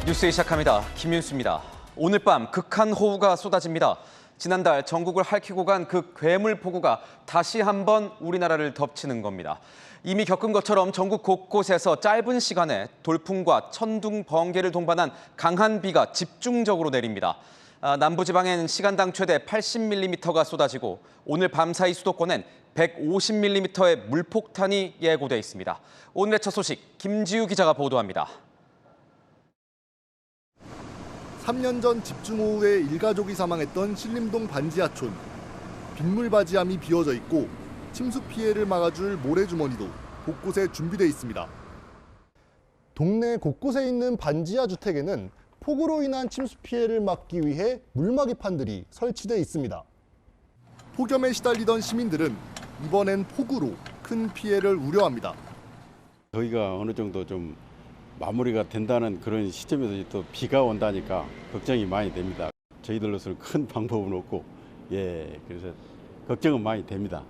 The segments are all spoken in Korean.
뉴스 시작합니다. 김윤수입니다. 오늘 밤 극한 호우가 쏟아집니다. 지난달 전국을 핥히고 간 그 괴물 폭우가 다시 한번 우리나라를 덮치는 겁니다. 이미 겪은 것처럼 전국 곳곳에서 짧은 시간에 돌풍과 천둥, 번개를 동반한 강한 비가 집중적으로 내립니다. 남부지방엔 시간당 최대 80mm가 쏟아지고 오늘 밤사이 수도권엔 150mm의 물폭탄이 예고돼 있습니다. 오늘의 첫 소식 김지우 기자가 보도합니다. 3년 전 집중호우에 일가족이 사망했던 신림동 반지하촌. 빗물바지함이 비어져 있고 침수 피해를 막아줄 모래주머니도 곳곳에 준비돼 있습니다. 동네 곳곳에 있는 반지하 주택에는 폭우로 인한 침수 피해를 막기 위해 물막이판들이 설치돼 있습니다. 폭염에 시달리던 시민들은 이번엔 폭우로 큰 피해를 우려합니다. 저희가 어느 정도 좀 마무리가 된다는 그런 시점에서 또 비가 온다니까 걱정이 많이 됩니다. 저희들로서는 큰 방법은 없고, 그래서 걱정은 많이 됩니다.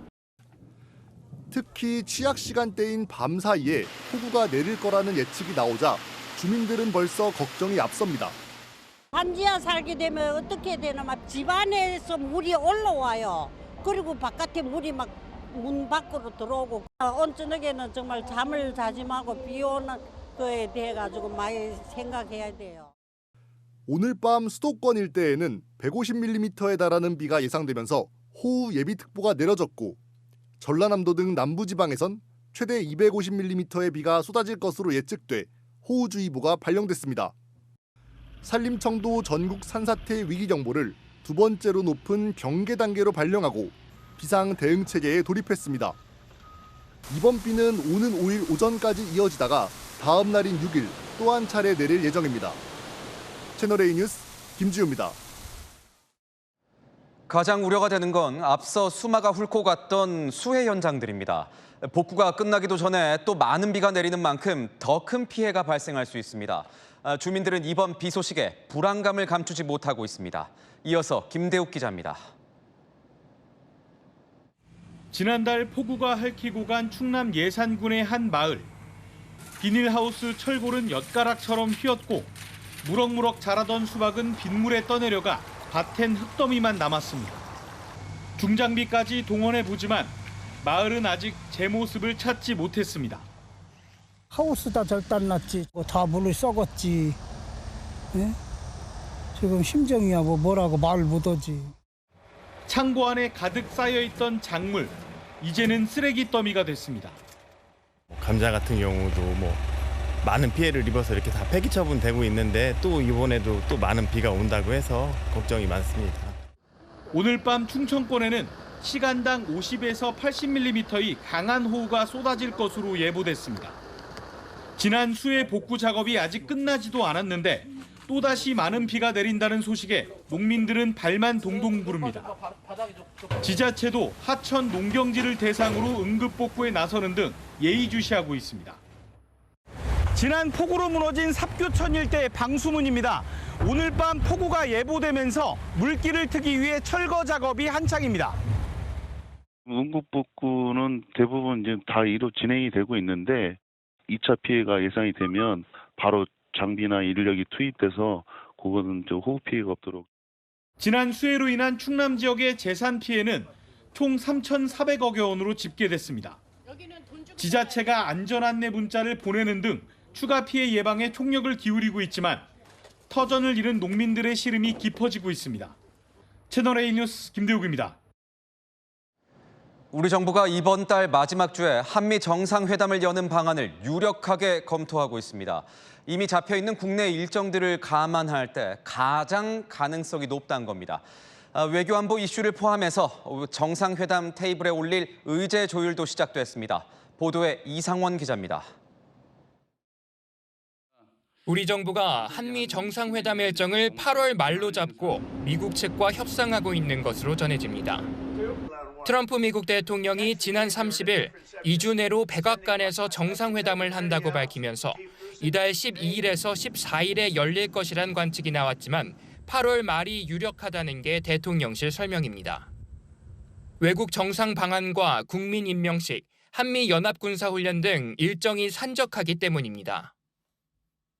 특히 취약 시간대인 밤 사이에 폭우가 내릴 거라는 예측이 나오자 주민들은 벌써 걱정이 앞섭니다. 반지하 살게 되면 어떻게 되나 막 집안에서 물이 올라와요. 그리고 바깥에 물이 막 문 밖으로 들어오고 오늘 저녁에는 정말 잠을 자지 말고 비 오는 거에 대해 가지고 많이 생각해야 돼요. 오늘 밤 수도권 일대에는 150mm에 달하는 비가 예상되면서 호우 예비특보가 내려졌고 전라남도 등 남부지방에선 최대 250mm의 비가 쏟아질 것으로 예측돼 호우주의보가 발령됐습니다. 산림청도 전국 산사태 위기경보를 두 번째로 높은 경계 단계로 발령하고 비상 대응 체계에 돌입했습니다. 이번 비는 오는 5일 오전까지 이어지다가 다음 날인 6일 또 한 차례 내릴 예정입니다. 채널A 뉴스 김지우입니다. 가장 우려가 되는 건 앞서 수마가 훑고 갔던 수해 현장들입니다. 복구가 끝나기도 전에 또 많은 비가 내리는 만큼 더 큰 피해가 발생할 수 있습니다. 주민들은 이번 비 소식에 불안감을 감추지 못하고 있습니다. 이어서 김대욱 기자입니다. 지난달 폭우가 핥히고 간 충남 예산군의 한 마을. 비닐하우스 철골은 엿가락처럼 휘었고 무럭무럭 자라던 수박은 빗물에 떠내려가 밭엔 흙더미만 남았습니다. 중장비까지 동원해보지만 마을은 아직 제 모습을 찾지 못했습니다. 하우스 다 절단났지. 다 물을 썩었지. 예? 지금 심정이야 뭐라고 말 못하지. 창고 안에 가득 쌓여있던 작물, 이제는 쓰레기 더미가 됐습니다. 감자 같은 경우도 많은 피해를 입어서 이렇게 다 폐기 처분되고 있는데 또 이번에도 또 많은 비가 온다고 해서 걱정이 많습니다. 오늘 밤 충청권에는 시간당 50에서 80mm의 강한 호우가 쏟아질 것으로 예보됐습니다. 지난 수해 복구 작업이 아직 끝나지도 않았는데 또다시 많은 비가 내린다는 소식에 농민들은 발만 동동 구릅니다. 지자체도 하천 농경지를 대상으로 응급복구에 나서는 등 예의주시하고 있습니다. 지난 폭우로 무너진 삽교천 일대 방수문입니다. 오늘 밤 폭우가 예보되면서 물길을 트기 위해 철거 작업이 한창입니다. 응급복구는 대부분 이제 다 진행이 되고 있는데 2차 피해가 예상이 되면 바로 장비나 인력이 투입돼서 그거는 호우 피해가 없도록. 지난 수해로 인한 충남 지역의 재산 피해는 총 3,400억여 원으로 집계됐습니다. 지자체가 안전안내 문자를 보내는 등 추가 피해 예방에 총력을 기울이고 있지만 터전을 잃은 농민들의 시름이 깊어지고 있습니다. 채널A 뉴스 김대욱입니다. 우리 정부가 이번 달 마지막 주에 한미 정상회담을 여는 방안을 유력하게 검토하고 있습니다. 이미 잡혀있는 국내 일정들을 감안할 때 가장 가능성이 높다는 겁니다. 외교안보 이슈를 포함해서 정상회담 테이블에 올릴 의제 조율도 시작됐습니다. 보도에 이상원 기자입니다. 우리 정부가 한미 정상회담 일정을 8월 말로 잡고 미국 측과 협상하고 있는 것으로 전해집니다. 트럼프 미국 대통령이 지난 30일 2주 내로 백악관에서 정상회담을 한다고 밝히면서 이달 12일에서 14일에 열릴 것이란 관측이 나왔지만 8월 말이 유력하다는 게 대통령실 설명입니다. 외국 정상 방한과 국민 임명식, 한미 연합군사훈련 등 일정이 산적하기 때문입니다.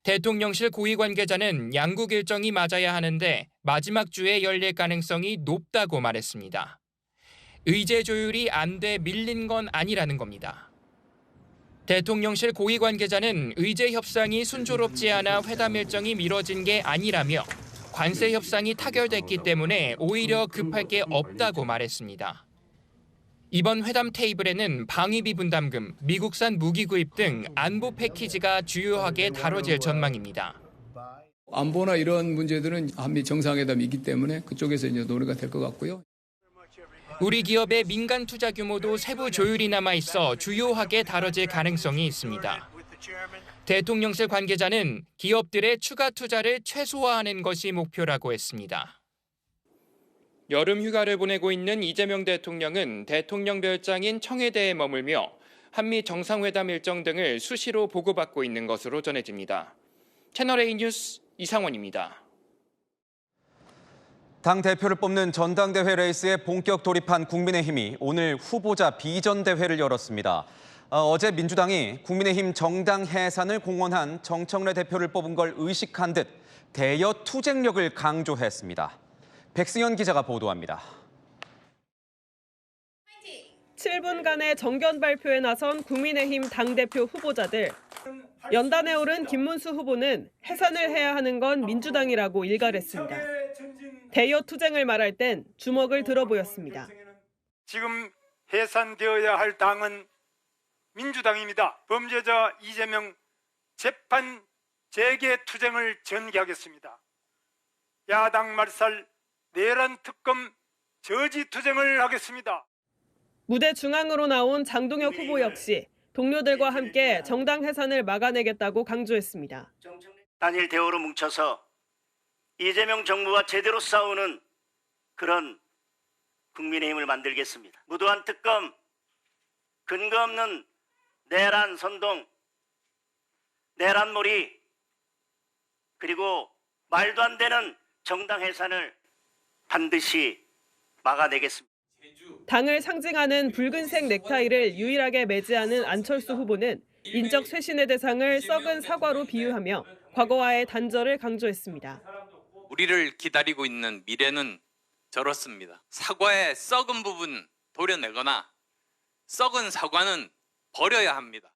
대통령실 고위 관계자는 양국 일정이 맞아야 하는데 마지막 주에 열릴 가능성이 높다고 말했습니다. 의제 조율이 안 돼 밀린 건 아니라는 겁니다. 대통령실 고위 관계자는 의제 협상이 순조롭지 않아 회담 일정이 미뤄진 게 아니라며 관세 협상이 타결됐기 때문에 오히려 급할 게 없다고 말했습니다. 이번 회담 테이블에는 방위비 분담금, 미국산 무기 구입 등 안보 패키지가 주요하게 다뤄질 전망입니다. 안보나 이런 문제들은 한미 정상회담이 있기 때문에 그쪽에서 이제 논의가 될 것 같고요. 우리 기업의 민간 투자 규모도 세부 조율이 남아 있어 주요하게 다뤄질 가능성이 있습니다. 대통령실 관계자는 기업들의 추가 투자를 최소화하는 것이 목표라고 했습니다. 여름 휴가를 보내고 있는 이재명 대통령은 대통령 별장인 청해대에 머물며 한미 정상회담 일정 등을 수시로 보고받고 있는 것으로 전해집니다. 채널A 뉴스 이상원입니다. 당 대표를 뽑는 전당대회 레이스에 본격 돌입한 국민의힘이 오늘 후보자 비전대회를 열었습니다. 어제 민주당이 국민의힘 정당 해산을 공언한 정청래 대표를 뽑은 걸 의식한 듯 대여 투쟁력을 강조했습니다. 백승현 기자가 보도합니다. 7분간의 정견 발표에 나선 국민의힘 당대표 후보자들. 연단에 오른 김문수 후보는 해산을 해야 하는 건 민주당이라고 일갈했습니다. 대여 투쟁을 말할 땐 주먹을 들어 보였습니다. 지금 해산되어야 할 당은 민주당입니다. 범죄자 이재명 재판 재개 투쟁을 전개하겠습니다. 야당 말살 내란 특검 저지 투쟁을 하겠습니다. 무대 중앙으로 나온 장동혁 후보 역시 동료들과 함께 정당 해산을 막아내겠다고 강조했습니다. 단일 대오로 뭉쳐서 이재명 정부와 제대로 싸우는 그런 국민의힘을 만들겠습니다. 무도한 특검, 근거 없는 내란 선동, 내란몰이, 그리고 말도 안 되는 정당 해산을 반드시 막아내겠습니다. 당을 상징하는 붉은색 넥타이를 유일하게 매지하는 안철수 후보는 인적 쇄신의 대상을 썩은 사과로 비유하며 과거와의 단절을 강조했습니다. 우리를 기다리고 있는 미래는 저렇습니다. 사과의 썩은 부분 도려내거나 썩은 사과는 버려야 합니다.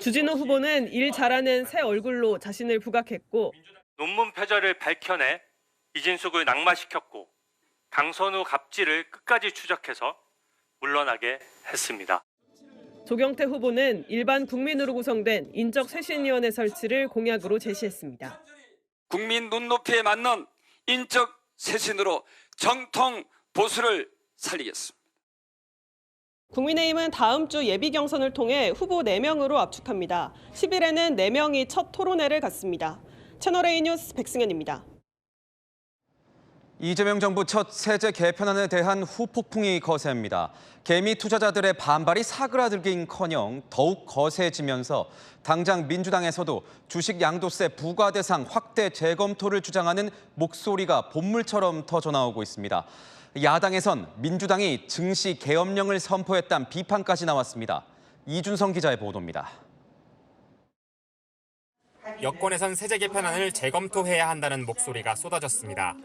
주진우 후보는 일 잘하는 새 얼굴로 자신을 부각했고 논문 표절을 밝혀내 이진숙을 낙마시켰고 강선우 갑질을 끝까지 추적해서 물러나게 했습니다. 조경태 후보는 일반 국민으로 구성된 인적쇄신위원회 설치를 공약으로 제시했습니다. 국민 눈높이에 맞는 인적 쇄신으로 정통 보수를 살리겠습니다. 국민의힘은 다음 주 예비 경선을 통해 후보 4명으로 압축합니다. 10일에는 4명이 첫 토론회를 갖습니다. 채널A 뉴스 백승현입니다. 이재명 정부 첫 세제 개편안에 대한 후폭풍이 거셉니다. 개미 투자자들의 반발이 사그라들긴커녕 더욱 거세지면서 당장 민주당에서도 주식 양도세 부과 대상 확대 재검토를 주장하는 목소리가 본물처럼 터져나오고 있습니다. 야당에선 민주당이 증시 계엄령을 선포했다는 비판까지 나왔습니다. 이준성 기자의 보도입니다. 여권에선 세제 개편안을 재검토해야 한다는 목소리가 쏟아졌습니다.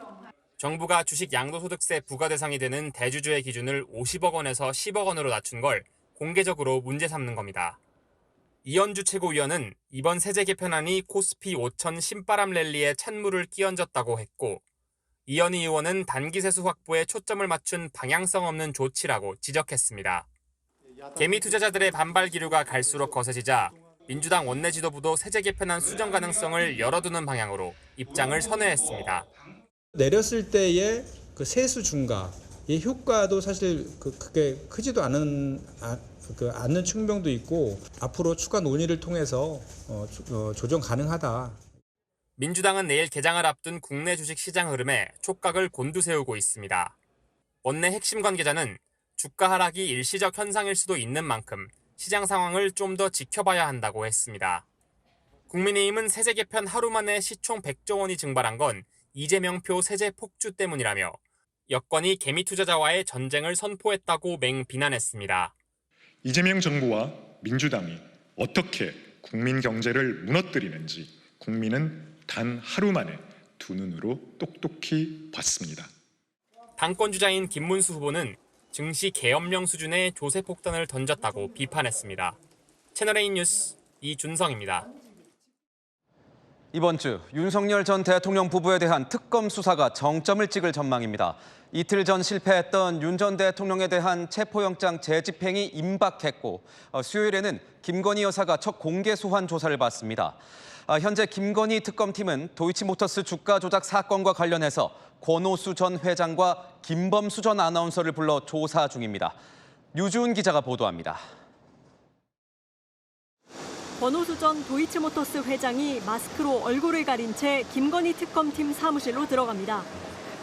정부가 주식 양도소득세 부과 대상이 되는 대주주의 기준을 50억 원에서 10억 원으로 낮춘 걸 공개적으로 문제 삼는 겁니다. 이현주 최고위원은 이번 세제 개편안이 코스피 5천 신바람 랠리에 찬물을 끼얹었다고 했고, 이현희 의원은 단기 세수 확보에 초점을 맞춘 방향성 없는 조치라고 지적했습니다. 개미 투자자들의 반발 기류가 갈수록 거세지자 민주당 원내 지도부도 세제 개편안 수정 가능성을 열어두는 방향으로 입장을 선회했습니다. 내렸을 때의 그 세수 중과의 효과도 사실 그게 크지도 않는 측면도 있고 앞으로 추가 논의를 통해서 조정 가능하다. 민주당은 내일 개장을 앞둔 국내 주식 시장 흐름에 촉각을 곤두세우고 있습니다. 원내 핵심 관계자는 주가 하락이 일시적 현상일 수도 있는 만큼 시장 상황을 좀 더 지켜봐야 한다고 했습니다. 국민의힘은 세제 개편 하루 만에 시총 100조 원이 증발한 건 이재명표 세제 폭주 때문이라며 여권이 개미 투자자와의 전쟁을 선포했다고 맹비난했습니다. 이재명 정부와 민주당이 어떻게 국민 경제를 무너뜨리는지 국민은 단 하루 만에 두 눈으로 똑똑히 봤습니다. 당권 주자인 김문수 후보는 증시 계엄령 수준의 조세 폭탄을 던졌다고 비판했습니다. 채널A 뉴스 이준성입니다. 이번 주 윤석열 전 대통령 부부에 대한 특검 수사가 정점을 찍을 전망입니다. 이틀 전 실패했던 윤 전 대통령에 대한 체포영장 재집행이 임박했고 수요일에는 김건희 여사가 첫 공개 소환 조사를 받습니다. 현재 김건희 특검팀은 도이치모터스 주가 조작 사건과 관련해서 권오수 전 회장과 김범수 전 아나운서를 불러 조사 중입니다. 류주은 기자가 보도합니다. 권오수 전 도이치모터스 회장이 마스크로 얼굴을 가린 채 김건희 특검팀 사무실로 들어갑니다.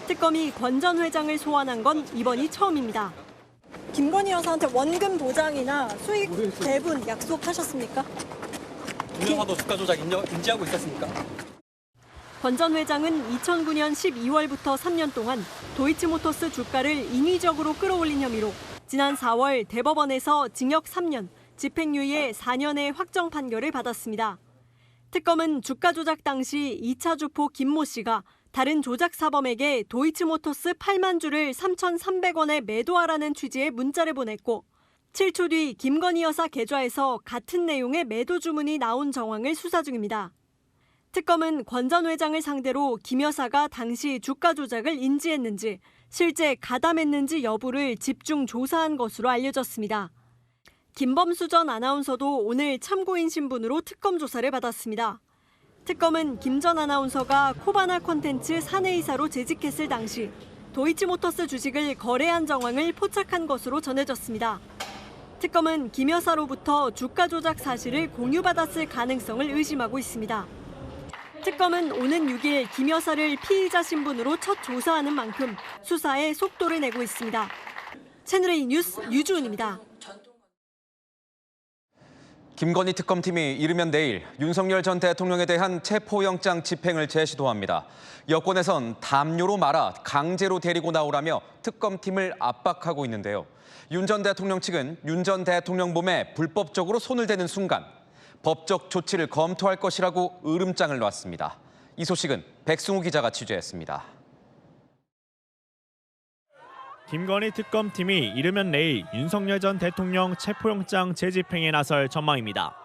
특검이 권 전 회장을 소환한 건 이번이 처음입니다. 김건희 여사한테 원금 보장이나 수익 배분 약속하셨습니까? 윤 여사도 주가 조작 인지하고 있었습니까? 권 전 회장은 2009년 12월부터 3년 동안 도이치모터스 주가를 인위적으로 끌어올린 혐의로 지난 4월 대법원에서 징역 3년, 집행유예 4년의 확정 판결을 받았습니다. 특검은 주가 조작 당시 2차 주포 김모 씨가 다른 조작 사범에게 도이치모터스 8만 주를 3,300원에 매도하라는 취지의 문자를 보냈고 7초 뒤 김건희 여사 계좌에서 같은 내용의 매도 주문이 나온 정황을 수사 중입니다. 특검은 권 전 회장을 상대로 김 여사가 당시 주가 조작을 인지했는지 실제 가담했는지 여부를 집중 조사한 것으로 알려졌습니다. 김범수 전 아나운서도 오늘 참고인 신분으로 특검 조사를 받았습니다. 특검은 김 전 아나운서가 코바나 콘텐츠 사내이사로 재직했을 당시 도이치모터스 주식을 거래한 정황을 포착한 것으로 전해졌습니다. 특검은 김 여사로부터 주가 조작 사실을 공유받았을 가능성을 의심하고 있습니다. 특검은 오는 6일 김 여사를 피의자 신분으로 첫 조사하는 만큼 수사에 속도를 내고 있습니다. 채널A 뉴스 유주은입니다. 김건희 특검팀이 이르면 내일 윤석열 전 대통령에 대한 체포영장 집행을 재시도합니다. 여권에선 담요로 말아 강제로 데리고 나오라며 특검팀을 압박하고 있는데요. 윤 전 대통령 측은 윤 전 대통령 몸에 불법적으로 손을 대는 순간 법적 조치를 검토할 것이라고 으름장을 놨습니다. 이 소식은 백승우 기자가 취재했습니다. 김건희 특검팀이 이르면 내일 윤석열 전 대통령 체포영장 재집행에 나설 전망입니다.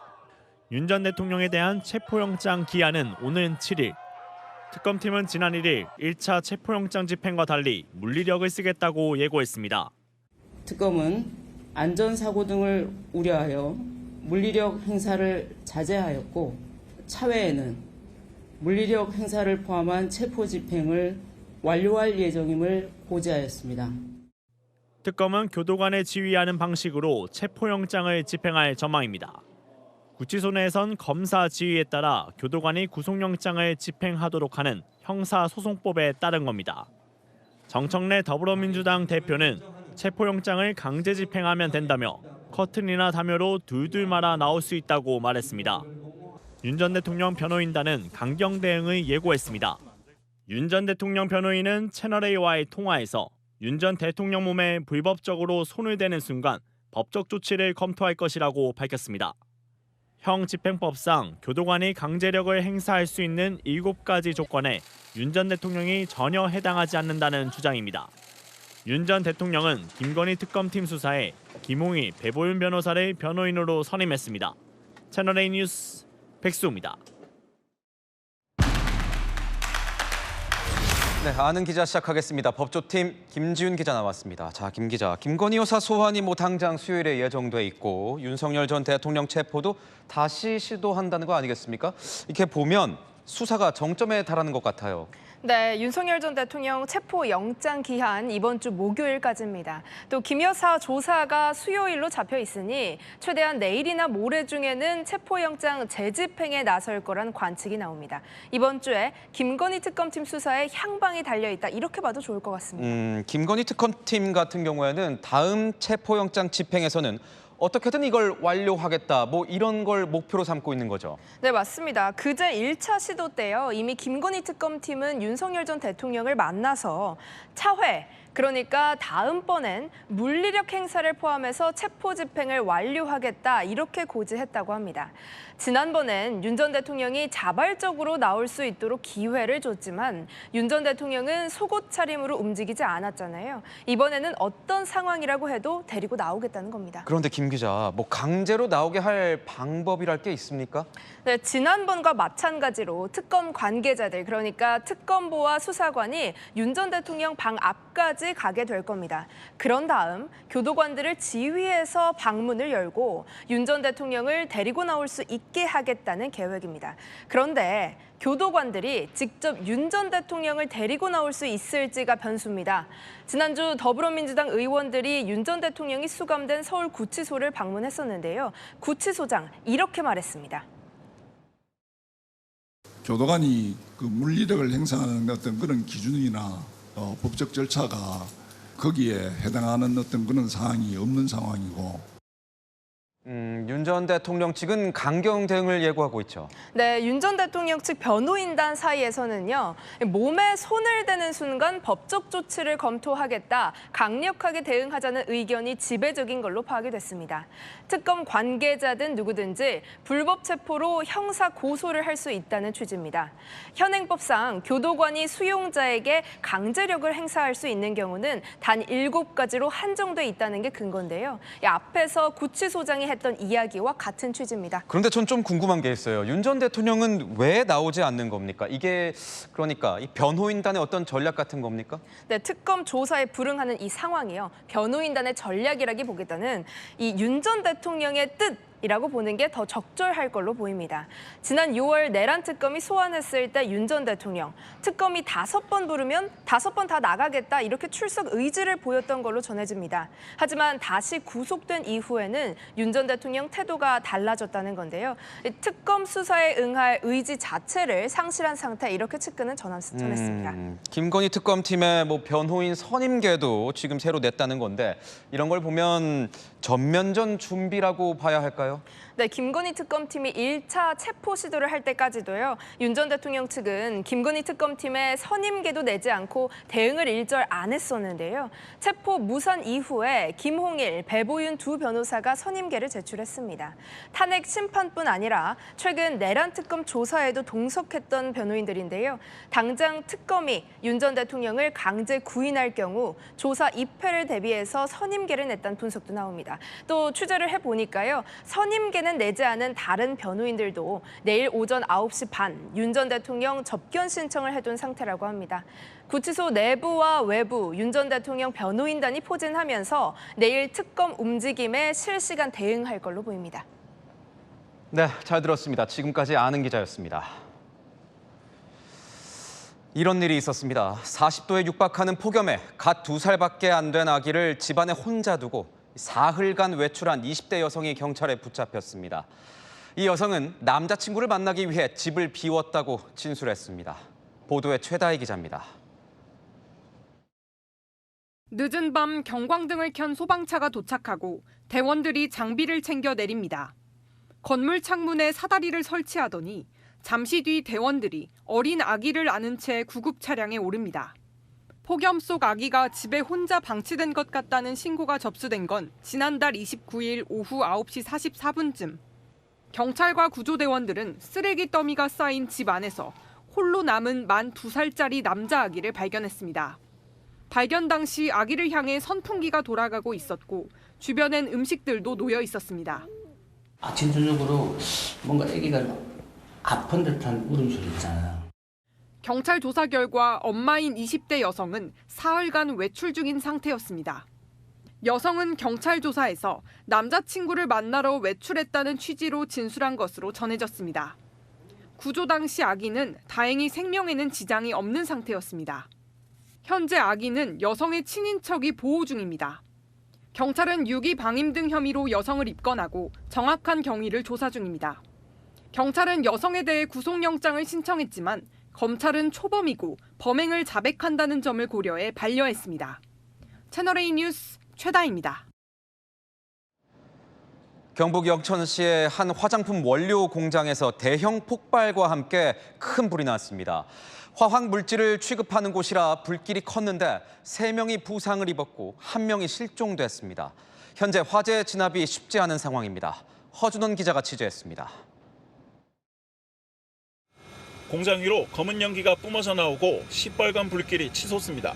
윤 전 대통령에 대한 체포영장 기한은 오는 7일. 특검팀은 지난 1일 1차 체포영장 집행과 달리 물리력을 쓰겠다고 예고했습니다. 특검은 안전사고 등을 우려하여 물리력 행사를 자제하였고 차후에는 물리력 행사를 포함한 체포 집행을 완료할 예정임을 고지하였습니다. 특검은 교도관에 지휘하는 방식으로 체포영장을 집행할 전망입니다. 구치소 내에선 검사 지휘에 따라 교도관이 구속영장을 집행하도록 하는 형사소송법에 따른 겁니다. 정청래 더불어민주당 대표는 체포영장을 강제 집행하면 된다며 커튼이나 담요로 둘둘 말아 나올 수 있다고 말했습니다. 윤 전 대통령 변호인단은 강경 대응을 예고했습니다. 윤 전 대통령 변호인은 채널A와의 통화에서 윤 전 대통령 몸에 불법적으로 손을 대는 순간 법적 조치를 검토할 것이라고 밝혔습니다. 형집행법상 교도관이 강제력을 행사할 수 있는 7가지 조건에 윤 전 대통령이 전혀 해당하지 않는다는 주장입니다. 윤 전 대통령은 김건희 특검팀 수사에 김홍희, 배보윤 변호사를 변호인으로 선임했습니다. 채널A 뉴스 백수호입니다. 네, 아는 기자 시작하겠습니다. 법조팀 김지훈 기자 나왔습니다. 자, 김 기자, 김건희 여사 소환이 당장 수요일에 예정돼 있고 윤석열 전 대통령 체포도 다시 시도한다는 거 아니겠습니까? 이렇게 보면 수사가 정점에 달하는 것 같아요. 네, 윤석열 전 대통령 체포 영장 기한 이번 주 목요일까지입니다. 또 김 여사 조사가 수요일로 잡혀 있으니 최대한 내일이나 모레 중에는 체포 영장 재집행에 나설 거란 관측이 나옵니다. 이번 주에 김건희 특검팀 수사에 향방이 달려 있다. 이렇게 봐도 좋을 것 같습니다. 김건희 특검팀 같은 경우에는 다음 체포 영장 집행에서는 어떻게든 이걸 완료하겠다, 이런 걸 목표로 삼고 있는 거죠? 네, 맞습니다. 그제 1차 시도 때요. 이미 김건희 특검팀은 윤석열 전 대통령을 만나서 차회, 그러니까 다음번엔 물리력 행사를 포함해서 체포 집행을 완료하겠다 이렇게 고지했다고 합니다. 지난번엔 윤 전 대통령이 자발적으로 나올 수 있도록 기회를 줬지만 윤 전 대통령은 속옷 차림으로 움직이지 않았잖아요. 이번에는 어떤 상황이라고 해도 데리고 나오겠다는 겁니다. 그런데 김 기자, 뭐 강제로 나오게 할 방법이랄 게 있습니까? 네, 지난번과 마찬가지로 특검 관계자들, 그러니까 특검보와 수사관이 윤 전 대통령 방 앞까지 가게 될 겁니다. 그런 다음 교도관들을 지휘해서 방문을 열고 윤 전 대통령을 데리고 나올 수 있게 하겠다는 계획입니다. 그런데 교도관들이 직접 윤 전 대통령을 데리고 나올 수 있을지가 변수입니다. 지난주 더불어민주당 의원들이 윤 전 대통령이 수감된 서울구치소를 방문했었는데요. 구치소장 이렇게 말했습니다. 교도관이 그 물리력을 행사하는 어떤 그런 기준이나 법적 절차가 거기에 해당하는 어떤 그런 사항이 없는 상황이고. 윤 전 대통령 측은 강경 대응을 예고하고 있죠. 네, 윤 전 대통령 측 변호인단 사이에서는요. 몸에 손을 대는 순간 법적 조치를 검토하겠다, 강력하게 대응하자는 의견이 지배적인 걸로 파악이 됐습니다. 특검 관계자든 누구든지 불법 체포로 형사 고소를 할 수 있다는 취지입니다. 현행법상 교도관이 수용자에게 강제력을 행사할 수 있는 경우는 단 7가지로 한정돼 있다는 게 근거인데요. 앞에서 구치소장이 했던 이야기와 같은 취지입니다. 그런데 전 좀 궁금한 게 있어요. 윤 전 대통령은 왜 나오지 않는 겁니까? 이게 그러니까 이 변호인단의 어떤 전략 같은 겁니까? 네, 특검 조사에 불응하는 이 상황이요. 변호인단의 전략이라기보다는 이 윤 전 대통령의 뜻이라고 보는 게 더 적절할 걸로 보입니다. 지난 6월 내란 특검이 소환했을 때 윤 전 대통령, 특검이 5번 부르면 5번 다 나가겠다 이렇게 출석 의지를 보였던 걸로 전해집니다. 하지만 다시 구속된 이후에는 윤 전 대통령 태도가 달라졌다는 건데요. 특검 수사에 응할 의지 자체를 상실한 상태 이렇게 측근은 전했습니다. 김건희 특검팀의 뭐 변호인 선임계도 지금 새로 냈다는 건데 이런 걸 보면 전면전 준비라고 봐야 할까요? 네, 김건희 특검팀이 1차 체포 시도를 할 때까지도요. 윤 전 대통령 측은 김건희 특검팀의 선임계도 내지 않고 대응을 일절 안 했었는데요. 체포 무산 이후에 김홍일, 배보윤 두 변호사가 선임계를 제출했습니다. 탄핵 심판뿐 아니라 최근 내란 특검 조사에도 동석했던 변호인들인데요. 당장 특검이 윤 전 대통령을 강제 구인할 경우 조사 입회를 대비해서 선임계를 냈다는 분석도 나옵니다. 또 취재를 해보니까요. 선임계는 내지 않은 다른 변호인들도 내일 오전 9시 반 윤 전 대통령 접견 신청을 해둔 상태라고 합니다. 구치소 내부와 외부 윤 전 대통령 변호인단이 포진하면서 내일 특검 움직임에 실시간 대응할 걸로 보입니다. 네, 잘 들었습니다. 지금까지 아는 기자였습니다. 이런 일이 있었습니다. 40도에 육박하는 폭염에 갓 2살밖에 안 된 아기를 집안에 혼자 두고 사흘간 외출한 20대 여성이 경찰에 붙잡혔습니다. 이 여성은 남자친구를 만나기 위해 집을 비웠다고 진술했습니다. 보도에 최다희 기자입니다. 늦은 밤 경광등을 켠 소방차가 도착하고 대원들이 장비를 챙겨 내립니다. 건물 창문에 사다리를 설치하더니 잠시 뒤 대원들이 어린 아기를 안은 채 구급 차량에 오릅니다. 폭염 속 아기가 집에 혼자 방치된 것 같다는 신고가 접수된 건 지난달 29일 오후 9시 44분쯤. 경찰과 구조대원들은 쓰레기 더미가 쌓인 집 안에서 홀로 남은 만 2살짜리 남자 아기를 발견했습니다. 발견 당시 아기를 향해 선풍기가 돌아가고 있었고 주변엔 음식들도 놓여 있었습니다. 아침 저녁으로 뭔가 아기가 아픈 듯한 울음소리 있잖아요. 경찰 조사 결과 엄마인 20대 여성은 사흘간 외출 중인 상태였습니다. 여성은 경찰 조사에서 남자친구를 만나러 외출했다는 취지로 진술한 것으로 전해졌습니다. 구조 당시 아기는 다행히 생명에는 지장이 없는 상태였습니다. 현재 아기는 여성의 친인척이 보호 중입니다. 경찰은 유기 방임 등 혐의로 여성을 입건하고 정확한 경위를 조사 중입니다. 경찰은 여성에 대해 구속영장을 신청했지만 검찰은 초범이고 범행을 자백한다는 점을 고려해 반려했습니다. 채널A 뉴스 최다희입니다. 경북 영천시의 한 화장품 원료 공장에서 대형 폭발과 함께 큰 불이 났습니다. 화학 물질을 취급하는 곳이라 불길이 컸는데 3명이 부상을 입었고 1명이 실종됐습니다. 현재 화재 진압이 쉽지 않은 상황입니다. 허준원 기자가 취재했습니다. 공장 위로 검은 연기가 뿜어져 나오고 시뻘건 불길이 치솟습니다.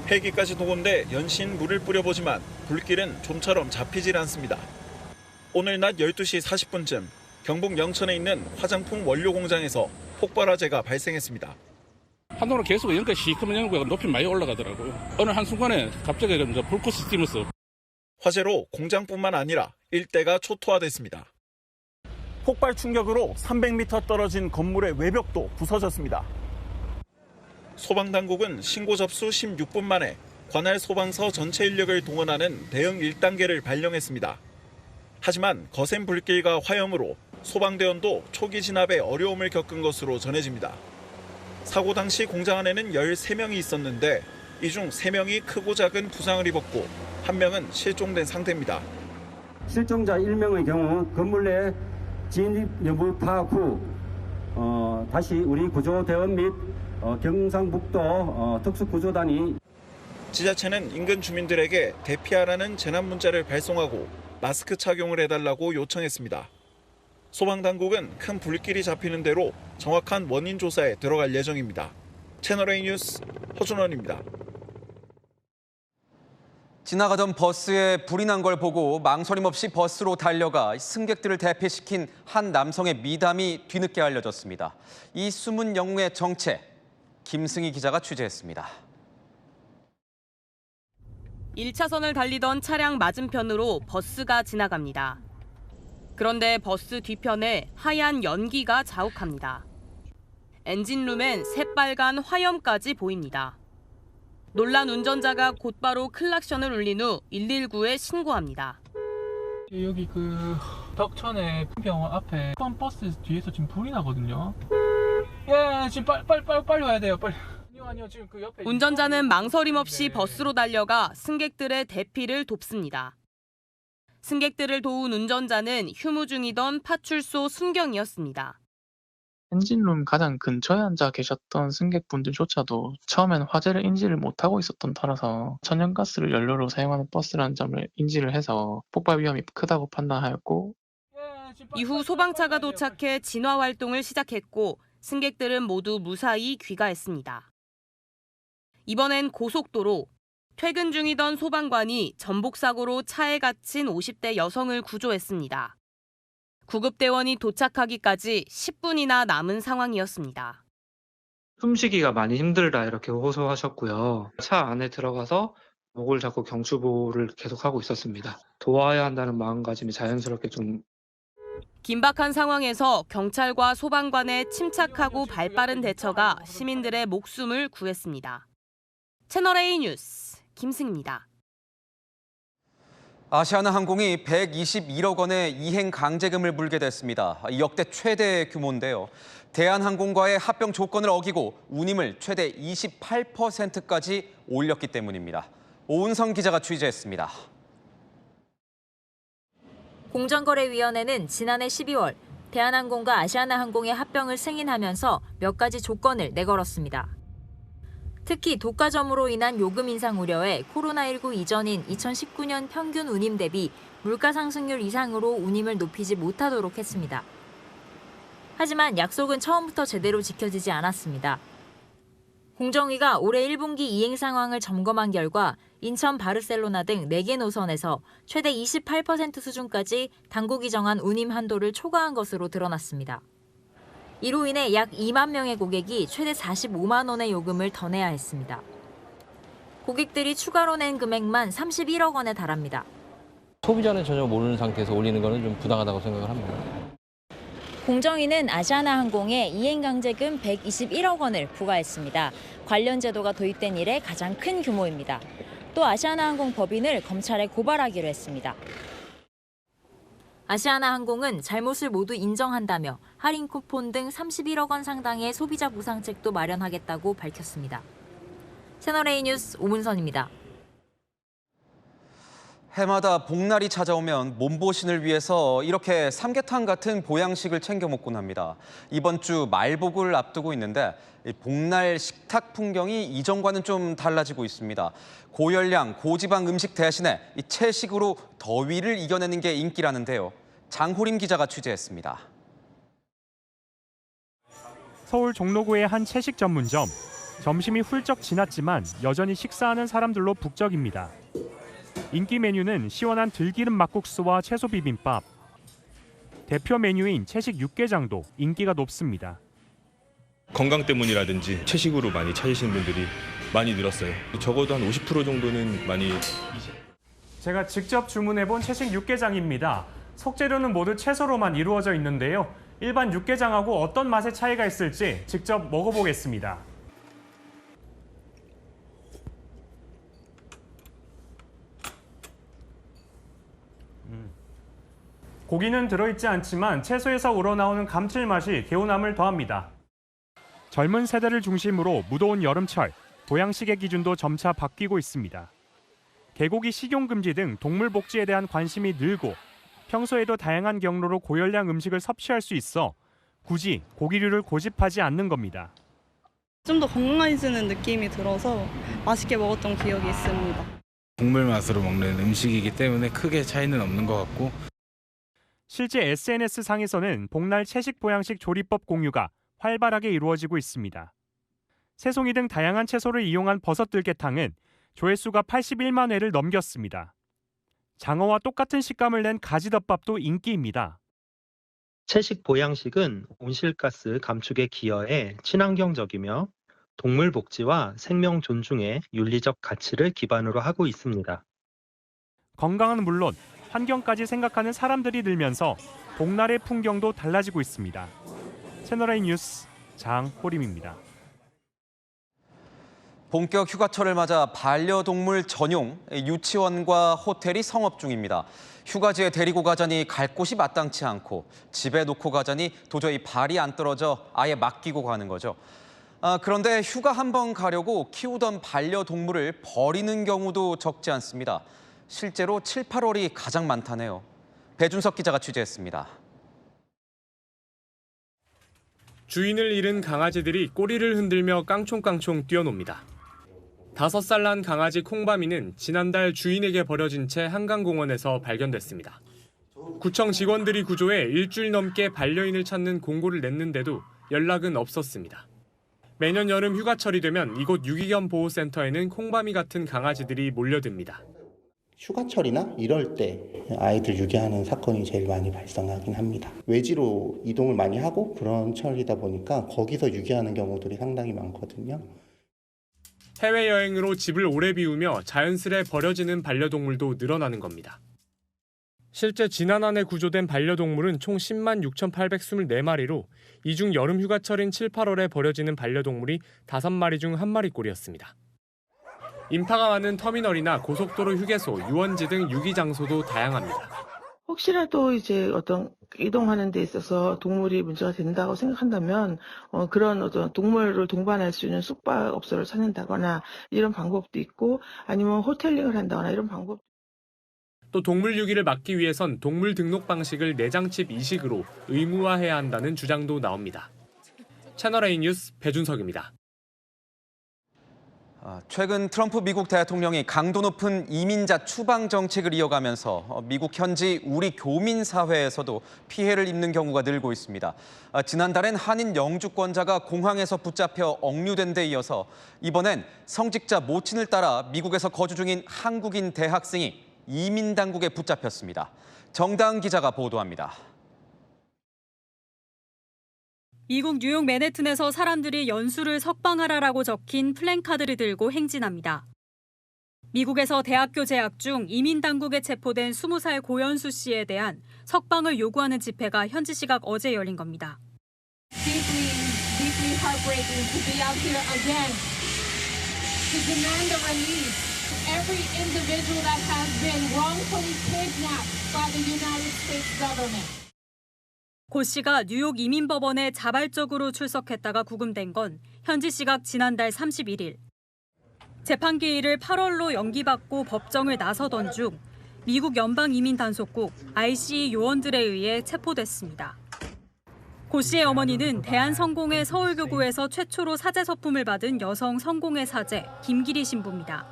헬기까지 동원돼 연신 물을 뿌려보지만 불길은 좀처럼 잡히질 않습니다. 오늘 낮 12시 40분쯤 경북 영천에 있는 화장품 원료 공장에서 폭발 화재가 발생했습니다. 한동안 계속 연기가 시커먼 연기가 높이 많이 올라가더라고요. 어느 한순간에 갑자기 불꽃이 튀면서 화재로 공장뿐만 아니라 일대가 초토화됐습니다. 폭발 충격으로 300m 떨어진 건물의 외벽도 부서졌습니다. 소방당국은 신고 접수 16분 만에 관할 소방서 전체 인력을 동원하는 대응 1단계를 발령했습니다. 하지만 거센 불길과 화염으로 소방대원도 초기 진압에 어려움을 겪은 것으로 전해집니다. 사고 당시 공장 안에는 13명이 있었는데 이 중 3명이 크고 작은 부상을 입었고 1명은 실종된 상태입니다. 실종자 1명의 경우 건물 내 진입 여부 파악 후 다시 우리 구조대원 및 경상북도 특수구조단이 지자체는 인근 주민들에게 대피하라는 재난 문자를 발송하고 마스크 착용을 해달라고 요청했습니다. 소방당국은 큰 불길이 잡히는 대로 정확한 원인 조사에 들어갈 예정입니다. 채널A 뉴스 허준원입니다. 지나가던 버스에 불이 난 걸 보고 망설임 없이 버스로 달려가 승객들을 대피시킨 한 남성의 미담이 뒤늦게 알려졌습니다. 이 숨은 영웅의 정체, 김승희 기자가 취재했습니다. 1차선을 달리던 차량 맞은편으로 버스가 지나갑니다. 그런데 버스 뒤편에 하얀 연기가 자욱합니다. 엔진룸엔 새빨간 화염까지 보입니다. 놀란 운전자가 곧바로 클락션을 울린 후 119에 신고합니다. 여기 덕천의 병원 앞에 버스 뒤에서 지금 불이 나거든요. 예, 지금 빨리 와야 돼요. 빨리. 아니요, 지금 그 옆에 운전자는 망설임 없이 버스로 달려가 승객들의 대피를 돕습니다. 승객들을 도운 운전자는 휴무 중이던 파출소 순경이었습니다. 엔진룸 가장 근처에 앉아 계셨던 승객분들조차도 처음엔 화재를 인지를 못하고 있었던 터라서 천연가스를 연료로 사용하는 버스라는 점을 인지를 해서 폭발 위험이 크다고 판단하였고 이후 소방차가 도착해 진화 활동을 시작했고 승객들은 모두 무사히 귀가했습니다. 이번엔 고속도로. 퇴근 중이던 소방관이 전복사고로 차에 갇힌 50대 여성을 구조했습니다. 구급대원이 도착하기까지 10분이나 남은 상황이었습니다. 숨쉬기가 많이 힘들다 이렇게 호소하셨고요. 차 안에 들어가서 목을 잡고 경추보호를 계속하고 있었습니다. 도와야 한다는 마음가짐이 자연스럽게 좀 긴박한 상황에서 경찰과 소방관의 침착하고 발빠른 대처가 시민들의 목숨을 구했습니다. 채널A 뉴스 김승입니다. 아시아나항공이 121억 원의 이행 강제금을 물게 됐습니다. 역대 최대 규모인데요. 대한항공과의 합병 조건을 어기고 운임을 최대 28%까지 올렸기 때문입니다. 오은성 기자가 취재했습니다. 공정거래위원회는 지난해 12월 대한항공과 아시아나항공의 합병을 승인하면서 몇 가지 조건을 내걸었습니다. 특히 독과점으로 인한 요금 인상 우려에 코로나19 이전인 2019년 평균 운임 대비 물가 상승률 이상으로 운임을 높이지 못하도록 했습니다. 하지만 약속은 처음부터 제대로 지켜지지 않았습니다. 공정위가 올해 1분기 이행 상황을 점검한 결과 인천 바르셀로나 등 4개 노선에서 최대 28% 수준까지 당국이 정한 운임 한도를 초과한 것으로 드러났습니다. 이로 인해 약 2만 명의 고객이 최대 45만 원의 요금을 더 내야 했습니다. 고객들이 추가로 낸 금액만 31억 원에 달합니다. 소비자는 전혀 모르는 상태에서 올리는 것은 좀 부당하다고 생각을 합니다. 공정위는 아시아나항공에 이행강제금 121억 원을 부과했습니다. 관련 제도가 도입된 이래 가장 큰 규모입니다. 또 아시아나항공 법인을 검찰에 고발하기로 했습니다. 아시아나항공은 잘못을 모두 인정한다며 할인 쿠폰 등 31억 원 상당의 소비자 보상책도 마련하겠다고 밝혔습니다. 채널A 뉴스 오문선입니다. 해마다 복날이 찾아오면 몸보신을 위해서 이렇게 삼계탕 같은 보양식을 챙겨 먹곤 합니다. 이번 주 말복을 앞두고 있는데 복날 식탁 풍경이 이전과는 좀 달라지고 있습니다. 고열량, 고지방 음식 대신에 이 채식으로 더위를 이겨내는 게 인기라는데요. 장호림 기자가 취재했습니다. 서울 종로구의 한 채식 전문점. 점심이 훌쩍 지났지만 여전히 식사하는 사람들로 북적입니다. 인기 메뉴는 시원한 들기름 막국수와 채소 비빔밥. 대표 메뉴인 채식 육개장도 인기가 높습니다. 건강 때문이라든지 채식으로 많이 찾으시는 분들이 많이 늘었어요. 적어도 한 50% 정도는 많이. 제가 직접 주문해본 채식 육개장입니다. 속재료는 모두 채소로만 이루어져 있는데요. 일반 육개장하고 어떤 맛의 차이가 있을지 직접 먹어보겠습니다. 고기는 들어있지 않지만 채소에서 우러나오는 감칠맛이 개운함을 더합니다. 젊은 세대를 중심으로 무더운 여름철, 보양식의 기준도 점차 바뀌고 있습니다. 개고기 식용 금지 등 동물 복지에 대한 관심이 늘고 평소에도 다양한 경로로 고열량 음식을 섭취할 수 있어 굳이 고기류를 고집하지 않는 겁니다. 좀 더 건강해지는 느낌이 들어서 맛있게 먹었던 기억이 있습니다. 동물 맛으로 먹는 음식이기 때문에 크게 차이는 없는 것 같고. 실제 SNS상에서는 복날 채식 보양식 조리법 공유가 활발하게 이루어지고 있습니다. 새송이 등 다양한 채소를 이용한 버섯 들깨탕은 조회수가 81만 회를 넘겼습니다. 장어와 똑같은 식감을 낸 가지덮밥도 인기입니다. 채식 보양식은 온실가스 감축에 기여해 친환경적이며 동물 복지와 생명 존중의 윤리적 가치를 기반으로 하고 있습니다. 건강은 물론 환경까지 생각하는 사람들이 늘면서 복날의 풍경도 달라지고 있습니다. 채널A 뉴스 장호림입니다. 본격 휴가철을 맞아 반려동물 전용 유치원과 호텔이 성업 중입니다. 휴가지에 데리고 가자니 갈 곳이 마땅치 않고 집에 놓고 가자니 도저히 발이 안 떨어져 아예 맡기고 가는 거죠. 그런데 휴가 한번 가려고 키우던 반려동물을 버리는 경우도 적지 않습니다. 실제로 7, 8월이 가장 많다네요. 배준석 기자가 취재했습니다. 주인을 잃은 강아지들이 꼬리를 흔들며 깡총깡총 뛰어놉니다. 5살 난 강아지 콩바미는 지난달 주인에게 버려진 채 한강공원에서 발견됐습니다. 구청 직원들이 구조해 일주일 넘게 반려인을 찾는 공고를 냈는데도 연락은 없었습니다. 매년 여름 휴가철이 되면 이곳 유기견 보호센터에는 콩바미 같은 강아지들이 몰려듭니다. 휴가철이나 이럴 때 아이들 유기하는 사건이 제일 많이 발생하긴 합니다. 외지로 이동을 많이 하고 그런 철이다 보니까 거기서 유기하는 경우들이 상당히 많거든요. 해외여행으로 집을 오래 비우며 자연스레 버려지는 반려동물도 늘어나는 겁니다. 실제 지난 한 해 구조된 반려동물은 총 10만 6,824마리로 이 중 여름 휴가철인 7, 8월에 버려지는 반려동물이 5마리 중 1마리꼴이었습니다. 인파가 많은 터미널이나 고속도로 휴게소, 유원지 등 유기장소도 다양합니다. 혹시라도 이제 어떤 이동하는 데 있어서 동물이 문제가 된다고 생각한다면 그런 어떤 동물을 동반할 수 있는 숙박업소를 찾는다거나 이런 방법도 있고 아니면 호텔링을 한다거나 이런 방법. 또 동물 유기를 막기 위해선 동물 등록 방식을 내장칩 이식으로 의무화해야 한다는 주장도 나옵니다. 채널A 뉴스 배준석입니다. 최근 트럼프 미국 대통령이 강도 높은 이민자 추방 정책을 이어가면서 미국 현지 우리 교민 사회에서도 피해를 입는 경우가 늘고 있습니다. 지난달엔 한인 영주권자가 공항에서 붙잡혀 억류된 데 이어서 이번엔 성직자 모친을 따라 미국에서 거주 중인 한국인 대학생이 이민 당국에 붙잡혔습니다. 정다은 기자가 보도합니다. 미국 뉴욕 맨해튼에서 사람들이 연수를 석방하라라고 적힌 플랜카드를 들고 행진합니다. 미국에서 대학교 재학 중 이민 당국에 체포된 20살 고연수 씨에 대한 석방을 요구하는 집회가 현지 시각 어제 열린 겁니다. Deeply heartbreaking to be out here again to demand a release to every individual that has been wrongfully kidnapped by the United States government. 고 씨가 뉴욕 이민법원에 자발적으로 출석했다가 구금된 건 현지 시각 지난달 31일. 재판 기일을 8월로 연기받고 법정을 나서던 중 미국 연방이민단속국 ICE 요원들에 의해 체포됐습니다. 고 씨의 어머니는 대한성공회 서울교구에서 최초로 사제서품을 받은 여성 성공회 사제 김기리 신부입니다.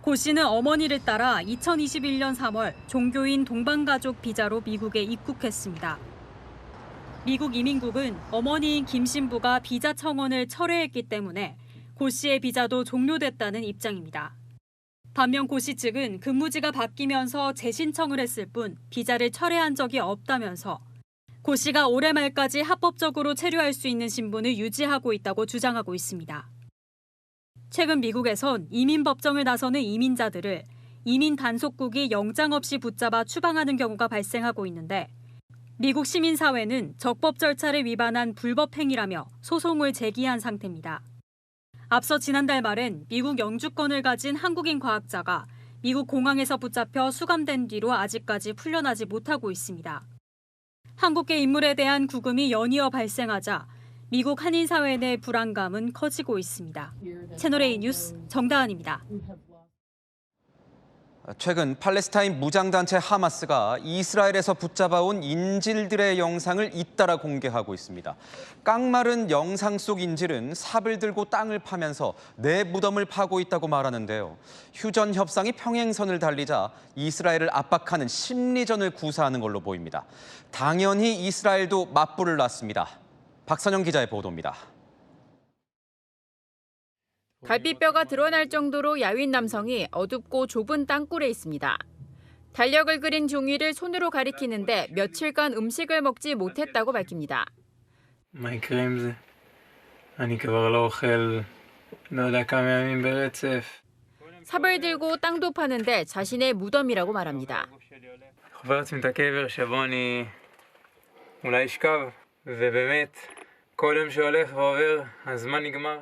고 씨는 어머니를 따라 2021년 3월 종교인 동방가족 비자로 미국에 입국했습니다. 미국 이민국은 어머니인 김 신부가 비자 청원을 철회했기 때문에 고 씨의 비자도 종료됐다는 입장입니다. 반면 고 씨 측은 근무지가 바뀌면서 재신청을 했을 뿐 비자를 철회한 적이 없다면서 고 씨가 올해 말까지 합법적으로 체류할 수 있는 신분을 유지하고 있다고 주장하고 있습니다. 최근 미국에선 이민 법정을 나서는 이민자들을 이민 단속국이 영장 없이 붙잡아 추방하는 경우가 발생하고 있는데 미국 시민사회는 적법 절차를 위반한 불법 행위라며 소송을 제기한 상태입니다. 앞서 지난달 말엔 미국 영주권을 가진 한국인 과학자가 미국 공항에서 붙잡혀 수감된 뒤로 아직까지 풀려나지 못하고 있습니다. 한국계 인물에 대한 구금이 연이어 발생하자 미국 한인 사회 내 불안감은 커지고 있습니다. 채널A 뉴스 정다은입니다. 최근 팔레스타인 무장단체 하마스가 이스라엘에서 붙잡아온 인질들의 영상을 잇따라 공개하고 있습니다. 깡마른 영상 속 인질은 삽을 들고 땅을 파면서 내 무덤을 파고 있다고 말하는데요. 휴전 협상이 평행선을 달리자 이스라엘을 압박하는 심리전을 구사하는 걸로 보입니다. 당연히 이스라엘도 맞불을 놨습니다. 박선영 기자의 보도입니다. 갈비뼈가 드러날 정도로 야윈 남성이 어둡고 좁은 땅굴에 있습니다. 달력을 그린 종이를 손으로 가리키는데 며칠간 음식을 먹지 못했다고 밝힙니다. מה יקרה עם זה? אני כבר לא אוכל, לא יודע כמה ימים ברצף. 삽을 들고 땅도 파는데 자신의 무덤이라고 말합니다. חובר לעצמי את הקבר שבו אני אולי אשכב, ובאמת כל יום שהולך ועובר הזמן נגמר.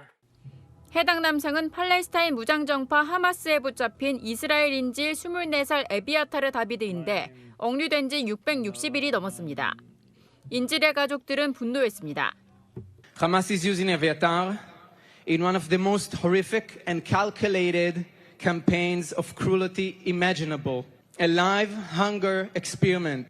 해당 남성은 팔레스타인 무장정파 하마스에 붙잡힌 이스라엘 인질 24살 에비아타르 다비드인데 억류된 지 660일이 넘었습니다. 인질의 가족들은 분노했습니다. Hamas is using Eviatar in one of the most horrific and calculated campaigns of cruelty imaginable. A live hunger experiment.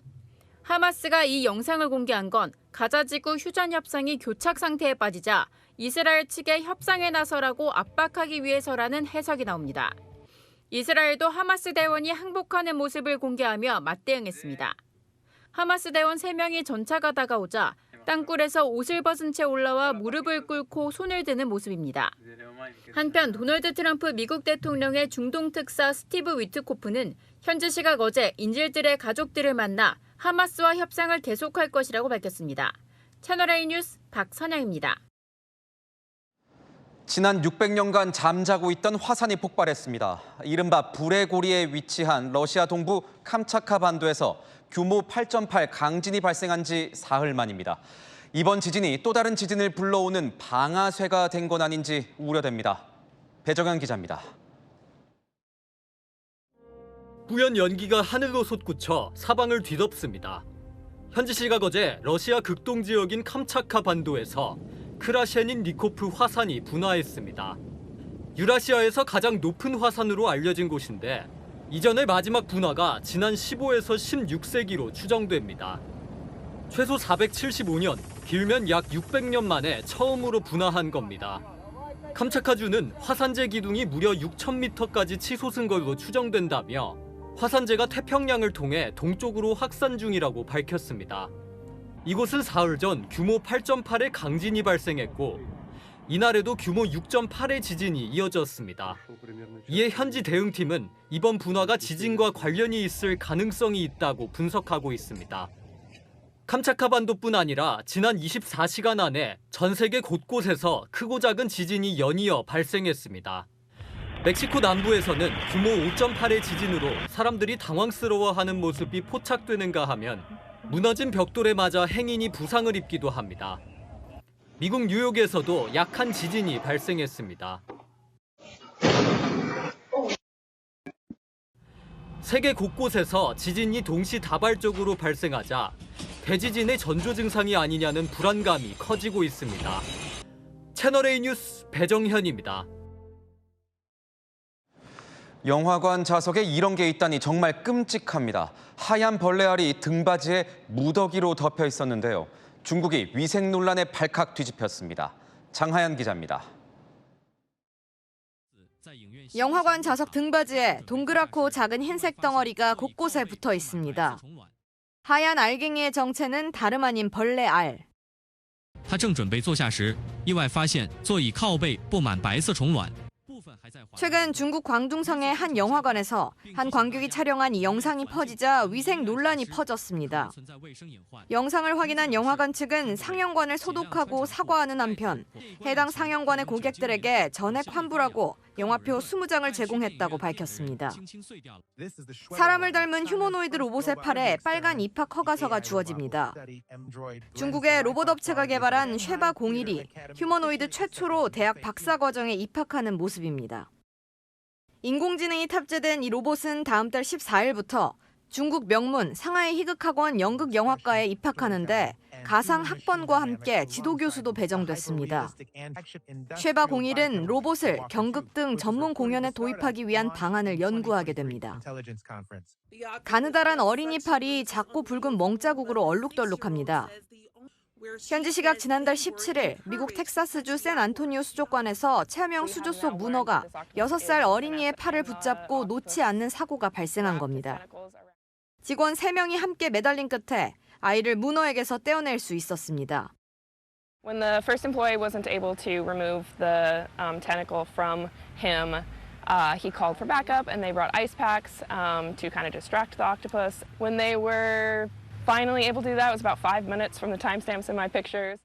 하마스가 이 영상을 공개한 건 가자지구 휴전 협상이 교착 상태에 빠지자 이스라엘 측에 협상에 나서라고 압박하기 위해서라는 해석이 나옵니다. 이스라엘도 하마스 대원이 항복하는 모습을 공개하며 맞대응했습니다. 하마스 대원 3명이 전차가 다가오자 땅굴에서 옷을 벗은 채 올라와 무릎을 꿇고 손을 드는 모습입니다. 한편 도널드 트럼프 미국 대통령의 중동 특사 스티브 위트코프는 현지 시각 어제 인질들의 가족들을 만나 하마스와 협상을 계속할 것이라고 밝혔습니다. 채널A 뉴스 박선영입니다. 지난 600년간 잠자고 있던 화산이 폭발했습니다. 이른바 불의 고리에 위치한 러시아 동부 캄차카 반도에서 규모 8.8 강진이 발생한 지 사흘 만입니다. 이번 지진이 또 다른 지진을 불러오는 방아쇠가 된 건 아닌지 우려됩니다. 배정현 기자입니다. 뿌연 연기가 하늘로 솟구쳐 사방을 뒤덮습니다. 현지 시각 어제 러시아 극동 지역인 캄차카 반도에서 크라셰닌 니코프 화산이 분화했습니다. 유라시아에서 가장 높은 화산으로 알려진 곳인데 이전의 마지막 분화가 지난 15에서 16세기로 추정됩니다. 최소 475년, 길면 약 600년 만에 처음으로 분화한 겁니다. 캄차카주는 화산재 기둥이 무려 6,000m까지 치솟은 걸로 추정된다며 화산재가 태평양을 통해 동쪽으로 확산 중이라고 밝혔습니다. 이곳은 사흘 전 규모 8.8의 강진이 발생했고 이날에도 규모 6.8의 지진이 이어졌습니다. 이에 현지 대응팀은 이번 분화가 지진과 관련이 있을 가능성이 있다고 분석하고 있습니다. 캄차카 반도뿐 아니라 지난 24시간 안에 전 세계 곳곳에서 크고 작은 지진이 연이어 발생했습니다. 멕시코 남부에서는 규모 5.8의 지진으로 사람들이 당황스러워하는 모습이 포착되는가 하면 무너진 벽돌에 맞아 행인이 부상을 입기도 합니다. 미국 뉴욕에서도 약한 지진이 발생했습니다. 세계 곳곳에서 지진이 동시다발적으로 발생하자 대지진의 전조 증상이 아니냐는 불안감이 커지고 있습니다. 채널A 뉴스 배정현입니다. 영화관 좌석에 이런 게 있다니 정말 끔찍합니다. 하얀 벌레알이 등받이에 무더기로 덮여 있었는데요. 중국이 위생 논란에 발칵 뒤집혔습니다. 장하연 기자입니다. 영화관 좌석 등받이에 동그랗고 작은 흰색 덩어리가 곳곳에 붙어 있습니다. 하얀 알갱이의 정체는 다름 아닌 벌레알. 他正准备坐下时，意外发现座椅靠背布满白色虫卵。 최근 중국 광둥성의 한 영화관에서 한 관객이 촬영한 이 영상이 퍼지자 위생 논란이 퍼졌습니다. 영상을 확인한 영화관 측은 상영관을 소독하고 사과하는 한편 해당 상영관의 고객들에게 전액 환불하고 영화표 20장을 제공했다고 밝혔습니다. 사람을 닮은 휴머노이드 로봇의 팔에 빨간 입학 허가서가 주어집니다. 중국의 로봇 업체가 개발한 쉐바 01이 휴머노이드 최초로 대학 박사 과정에 입학하는 모습입니다. 인공지능이 탑재된 이 로봇은 다음 달 14일부터 중국 명문 상하이 희극학원 연극영화과에 입학하는데 가상 학번과 함께 지도교수도 배정됐습니다. 쉐바 01은 로봇을 경극 등 전문 공연에 도입하기 위한 방안을 연구하게 됩니다. 가느다란 어린이 팔이 작고 붉은 멍자국으로 얼룩덜룩합니다. 현지 시각 지난달 17일 미국 텍사스주 샌안토니오 수족관에서 체험형 수조 속 문어가 6살 어린이의 팔을 붙잡고 놓지 않는 사고가 발생한 겁니다. 직원 3명이 함께 매달린 끝에 아이를 문어에게서 떼어낼 수 있었습니다. When the first employee wasn't able to remove the tentacle from him, he called for backup and they brought ice packs to kind of distract the octopus. When they were finally able to do that, it was about 5 minutes from the timestamps in my pictures.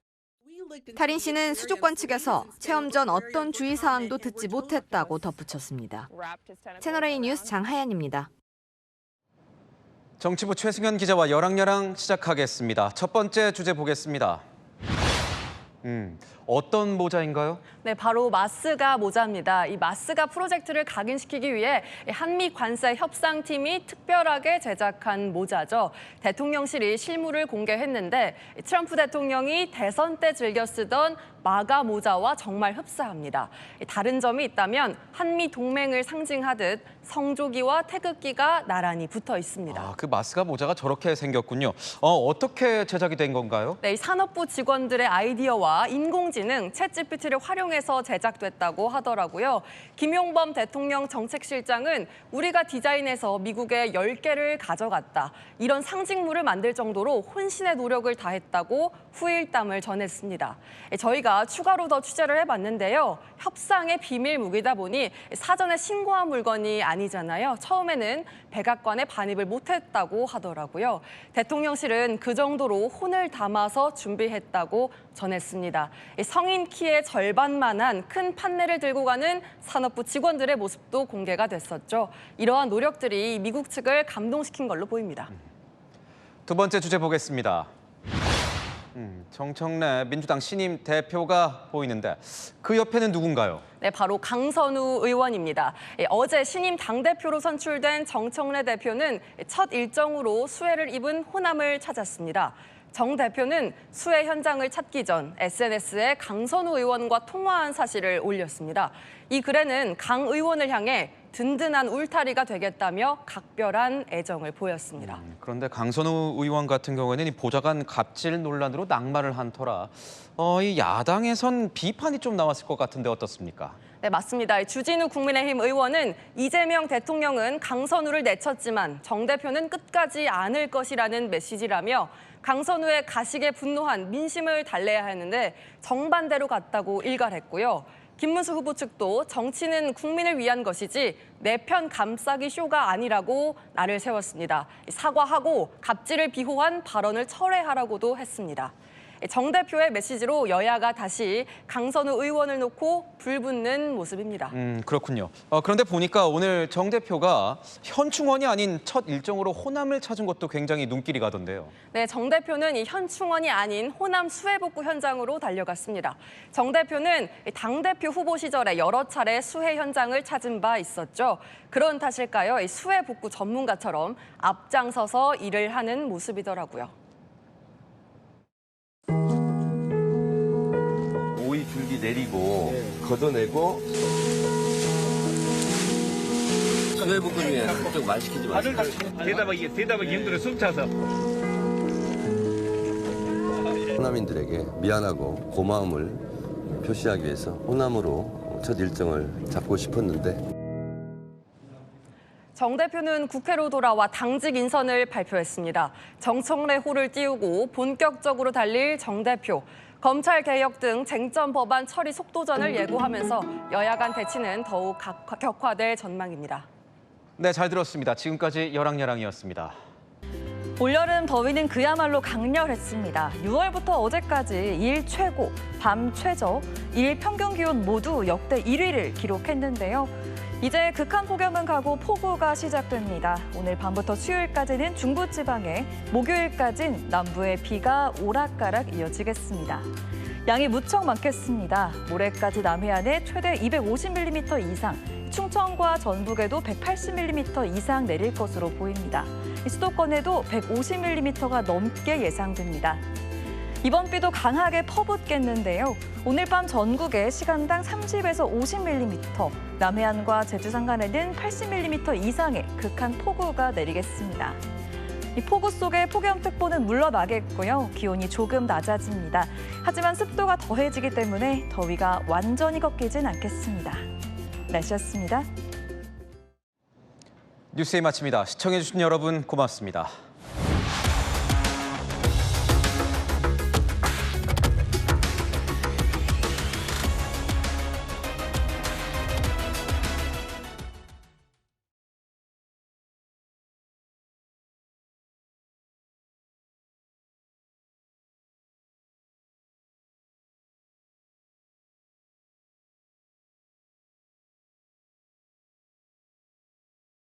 탈인 씨는 수족관 측에서 체험 전 어떤 주의사항도 듣지 못했다고 덧붙였습니다. 채널A 뉴스 장하연입니다. 정치부 최승현 기자와 여랑여랑 시작하겠습니다. 첫 번째 주제 보겠습니다. 어떤 모자인가요? 네, 바로 마스가 모자입니다. 이 마스가 프로젝트를 각인시키기 위해 한미 관세 협상팀이 특별하게 제작한 모자죠. 대통령실이 실물을 공개했는데 트럼프 대통령이 대선 때 즐겨 쓰던 마가 모자와 정말 흡사합니다. 다른 점이 있다면 한미 동맹을 상징하듯 성조기와 태극기가 나란히 붙어 있습니다. 그 마스가 모자가 저렇게 생겼군요. 어떻게 제작이 된 건가요? 네, 산업부 직원들의 아이디어와 인공지능 챗GPT를 활용해서 제작됐다고 하더라고요. 김용범 대통령 정책실장은 우리가 디자인해서 미국에 10개를 가져갔다. 이런 상징물을 만들 정도로 혼신의 노력을 다했다고 후일담을 전했습니다. 저희가 추가로 더 취재를 해봤는데요. 협상의 비밀 무기다 보니 사전에 신고한 물건이 아니잖아요. 처음에는 백악관에 반입을 못했다고 하더라고요. 대통령실은 그 정도로 혼을 담아서 준비했다고 전했습니다. 성인 키의 절반만한 큰 판넬을 들고 가는 산업부 직원들의 모습도 공개가 됐었죠. 이러한 노력들이 미국 측을 감동시킨 걸로 보입니다. 두 번째 주제 보겠습니다. 정청래 민주당 신임 대표가 보이는데 그 옆에는 누군가요? 네, 바로 강선우 의원입니다. 어제 신임 당대표로 선출된 정청래 대표는 첫 일정으로 수해를 입은 호남을 찾았습니다. 정 대표는 수해 현장을 찾기 전 SNS에 강선우 의원과 통화한 사실을 올렸습니다. 이 글에는 강 의원을 향해 든든한 울타리가 되겠다며 각별한 애정을 보였습니다. 그런데 강선우 의원 같은 경우에는 이 보좌관 갑질 논란으로 낙마를 한 터라 이 야당에선 비판이 좀 나왔을 것 같은데 어떻습니까? 네, 맞습니다. 주진우 국민의힘 의원은 이재명 대통령은 강선우를 내쳤지만 정 대표는 끝까지 안을 것이라는 메시지라며 강선우의 가식에 분노한 민심을 달래야 하는데 정반대로 갔다고 일갈했고요. 김문수 후보 측도 정치는 국민을 위한 것이지 내 편 감싸기 쇼가 아니라고 날을 세웠습니다. 사과하고 갑질을 비호한 발언을 철회하라고도 했습니다. 정 대표의 메시지로 여야가 다시 강선우 의원을 놓고 불붙는 모습입니다. 그렇군요. 그런데 보니까 오늘 정 대표가 현충원이 아닌 첫 일정으로 호남을 찾은 것도 굉장히 눈길이 가던데요. 네, 정 대표는 이 현충원이 아닌 호남 수해복구 현장으로 달려갔습니다. 정 대표는 당대표 후보 시절에 여러 차례 수해 현장을 찾은 바 있었죠. 그런 탓일까요? 이 수해복구 전문가처럼 앞장서서 일을 하는 모습이더라고요. 오이 줄기 내리고 걷어내고 수해볶음이에요. 좀 말 시키지 마세요. 대답하기 힘들어 숨 차서. 호남인들에게 미안하고 고마움을 표시하기 위해서 호남으로 첫 일정을 잡고 싶었는데 정 대표는 국회로 돌아와 당직 인선을 발표했습니다. 정청래 호를 띄우고 본격적으로 달릴 정 대표. 검찰 개혁 등 쟁점 법안 처리 속도전을 예고하면서 여야 간 대치는 더욱 격화될 전망입니다. 네, 잘 들었습니다. 지금까지 여랑여랑이었습니다. 올여름 더위는 그야말로 강렬했습니다. 6월부터 어제까지 일 최고, 밤 최저, 일 평균 기온 모두 역대 1위를 기록했는데요. 이제 극한 폭염은 가고 폭우가 시작됩니다. 오늘 밤부터 수요일까지는 중부지방에, 목요일까지는 남부에 비가 오락가락 이어지겠습니다. 양이 무척 많겠습니다. 모레까지 남해안에 최대 250mm 이상, 충청과 전북에도 180mm 이상 내릴 것으로 보입니다. 수도권에도 150mm가 넘게 예상됩니다. 이번 비도 강하게 퍼붓겠는데요. 오늘 밤 전국에 시간당 30에서 50mm, 남해안과 제주 산간에는 80mm 이상의 극한 폭우가 내리겠습니다. 이 폭우 속에 폭염특보는 물러나겠고요. 기온이 조금 낮아집니다. 하지만 습도가 더해지기 때문에 더위가 완전히 꺾이진 않겠습니다. 날씨였습니다. 뉴스의 마칩니다. 시청해주신 여러분 고맙습니다.